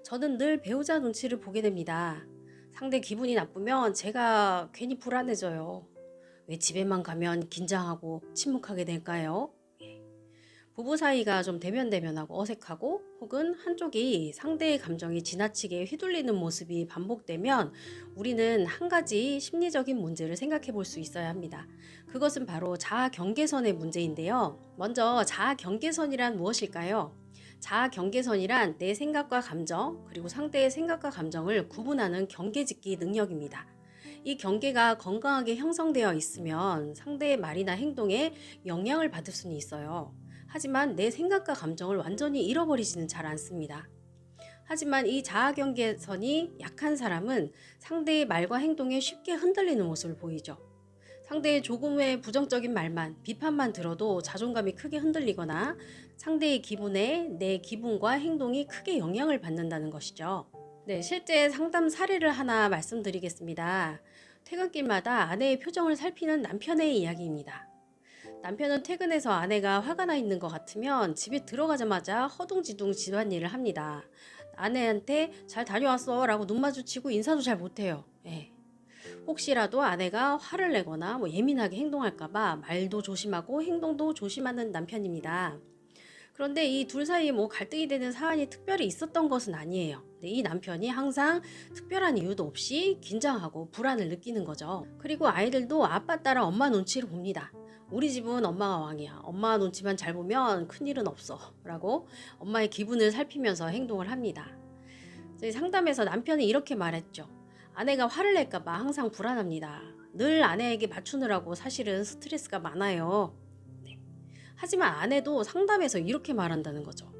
저는 늘 배우자 눈치를 보게 됩니다. 상대 기분이 나쁘면 제가 괜히 불안해져요. 왜 집에만 가면 긴장하고 침묵하게 될까요? 부부 사이가 좀 대면대면하고 어색하고 혹은 한쪽이 상대의 감정이 지나치게 휘둘리는 모습이 반복되면 우리는 한 가지 심리적인 문제를 생각해 볼 수 있어야 합니다. 그것은 바로 자아 경계선의 문제인데요. 먼저 자아 경계선이란 무엇일까요? 자아 경계선이란 내 생각과 감정, 그리고 상대의 생각과 감정을 구분하는 경계짓기 능력입니다. 이 경계가 건강하게 형성되어 있으면 상대의 말이나 행동에 영향을 받을 수는 있어요. 하지만 내 생각과 감정을 완전히 잃어버리지는 잘 않습니다. 하지만 이 자아 경계선이 약한 사람은 상대의 말과 행동에 쉽게 흔들리는 모습을 보이죠. 상대의 조금의 부정적인 말만, 비판만 들어도 자존감이 크게 흔들리거나 상대의 기분에 내 기분과 행동이 크게 영향을 받는다는 것이죠. 네, 실제 상담 사례를 하나 말씀드리겠습니다. 퇴근길마다 아내의 표정을 살피는 남편의 이야기입니다. 남편은 퇴근해서 아내가 화가 나 있는 것 같으면 집에 들어가자마자 허둥지둥 집안일을 합니다. 아내한테 잘 다녀왔어 라고 눈 마주치고 인사도 잘 못해요. 예. 혹시라도 아내가 화를 내거나 예민하게 행동할까봐 말도 조심하고 행동도 조심하는 남편입니다. 그런데 이 둘 사이에 갈등이 되는 사안이 특별히 있었던 것은 아니에요. 근데 이 남편이 항상 특별한 이유도 없이 긴장하고 불안을 느끼는 거죠. 그리고 아이들도 아빠 따라 엄마 눈치를 봅니다. 우리 집은 엄마가 왕이야. 엄마 눈치만 잘 보면 큰일은 없어. 라고 엄마의 기분을 살피면서 행동을 합니다. 저희 상담에서 남편이 이렇게 말했죠. 아내가 화를 낼까봐 항상 불안합니다. 늘 아내에게 맞추느라고 사실은 스트레스가 많아요. 네. 하지만 아내도 상담에서 이렇게 말한다는 거죠.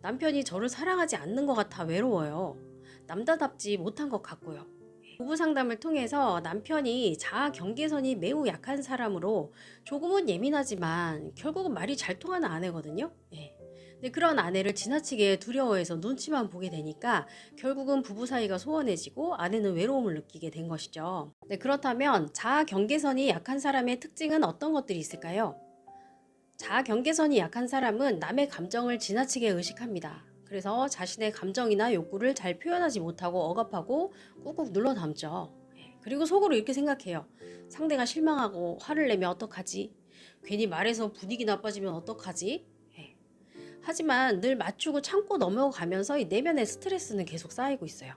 남편이 저를 사랑하지 않는 것 같아 외로워요. 남자답지 못한 것 같고요. 부부 상담을 통해서 남편이 자아 경계선이 매우 약한 사람으로 조금은 예민하지만 결국은 말이 잘 통하는 아내거든요. 예. 근데 그런 아내를 지나치게 두려워해서 눈치만 보게 되니까 결국은 부부 사이가 소원해지고 아내는 외로움을 느끼게 된 것이죠. 네, 그렇다면 자아 경계선이 약한 사람의 특징은 어떤 것들이 있을까요? 자아 경계선이 약한 사람은 남의 감정을 지나치게 의식합니다. 그래서 자신의 감정이나 욕구를 잘 표현하지 못하고 억압하고 꾹꾹 눌러 담죠. 그리고 속으로 이렇게 생각해요. 상대가 실망하고 화를 내면 어떡하지? 괜히 말해서 분위기 나빠지면 어떡하지? 예. 하지만 늘 맞추고 참고 넘어가면서 이 내면의 스트레스는 계속 쌓이고 있어요.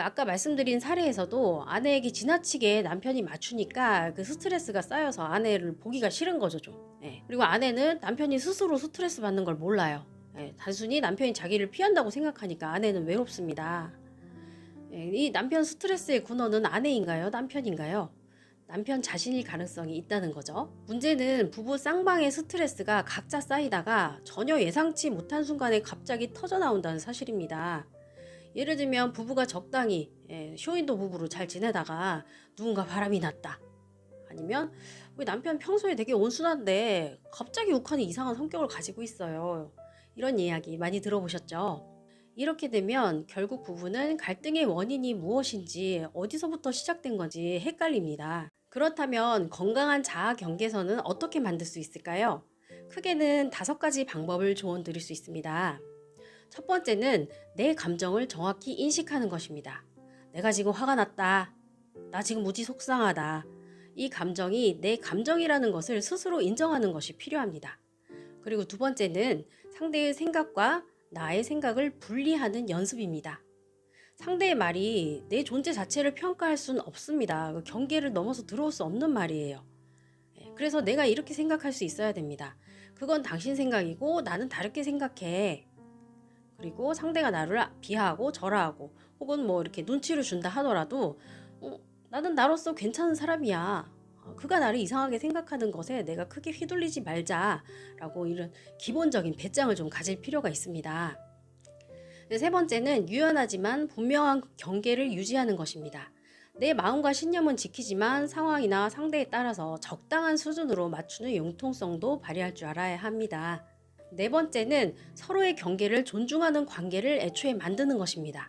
아까 말씀드린 사례에서도 아내에게 지나치게 남편이 맞추니까 그 스트레스가 쌓여서 아내를 보기가 싫은 거죠, 좀. 예. 그리고 아내는 남편이 스스로 스트레스 받는 걸 몰라요. 예. 단순히 남편이 자기를 피한다고 생각하니까 아내는 외롭습니다. 예. 이 남편 스트레스의 근원은 아내인가요? 남편인가요? 남편 자신일 가능성이 있다는 거죠. 문제는 부부 쌍방의 스트레스가 각자 쌓이다가 전혀 예상치 못한 순간에 갑자기 터져 나온다는 사실입니다. 예를 들면 부부가 적당히 쇼윈도 부부로 잘 지내다가 누군가 바람이 났다. 아니면 우리 남편 평소에 되게 온순한데 갑자기 욱하는 이상한 성격을 가지고 있어요. 이런 이야기 많이 들어보셨죠? 이렇게 되면 결국 부부는 갈등의 원인이 무엇인지 어디서부터 시작된 건지 헷갈립니다. 그렇다면 건강한 자아 경계선은 어떻게 만들 수 있을까요? 크게는 5가지 방법을 조언 드릴 수 있습니다. 첫 번째는 내 감정을 정확히 인식하는 것입니다. 내가 지금 화가 났다. 나 지금 무지 속상하다. 이 감정이 내 감정이라는 것을 스스로 인정하는 것이 필요합니다. 그리고 두 번째는 상대의 생각과 나의 생각을 분리하는 연습입니다. 상대의 말이 내 존재 자체를 평가할 수는 없습니다. 그 경계를 넘어서 들어올 수 없는 말이에요. 그래서 내가 이렇게 생각할 수 있어야 됩니다. 그건 당신 생각이고 나는 다르게 생각해. 그리고 상대가 나를 비하하고 절하하고 혹은 이렇게 눈치를 준다 하더라도 나는 나로서 괜찮은 사람이야. 그가 나를 이상하게 생각하는 것에 내가 크게 휘둘리지 말자라고 이런 기본적인 배짱을 좀 가질 필요가 있습니다. 세 번째는 유연하지만 분명한 경계를 유지하는 것입니다. 내 마음과 신념은 지키지만 상황이나 상대에 따라서 적당한 수준으로 맞추는 융통성도 발휘할 줄 알아야 합니다. 네 번째는 서로의 경계를 존중하는 관계를 애초에 만드는 것입니다.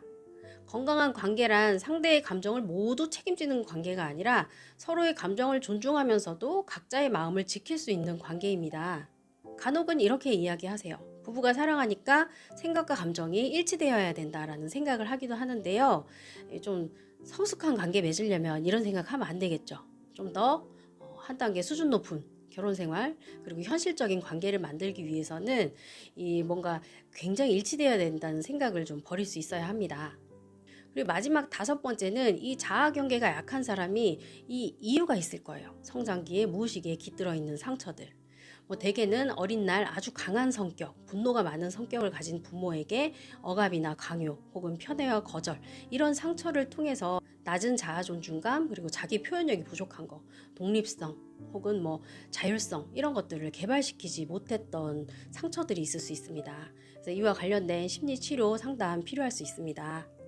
건강한 관계란 상대의 감정을 모두 책임지는 관계가 아니라 서로의 감정을 존중하면서도 각자의 마음을 지킬 수 있는 관계입니다. 간혹은 이렇게 이야기하세요. 부부가 사랑하니까 생각과 감정이 일치되어야 된다라는 생각을 하기도 하는데요. 좀 성숙한 관계 맺으려면 이런 생각하면 안 되겠죠. 좀 더 한 단계 수준 높은 결혼 생활 그리고 현실적인 관계를 만들기 위해서는 이 뭔가 굉장히 일치되어야 된다는 생각을 좀 버릴 수 있어야 합니다. 그리고 마지막 다섯 번째는 이 자아 경계가 약한 사람이 이 이유가 있을 거예요. 성장기에 무의식에 깃들어 있는 상처들. 뭐 대개는 어린 날 아주 강한 성격, 분노가 많은 성격을 가진 부모에게 억압이나 강요 혹은 편애와 거절 이런 상처를 통해서 낮은 자아 존중감 그리고 자기 표현력이 부족한 거, 독립성 혹은 뭐 자율성 이런 것들을 개발시키지 못했던 상처들이 있을 수 있습니다. 그래서 이와 관련된 심리 치료 상담 필요할 수 있습니다.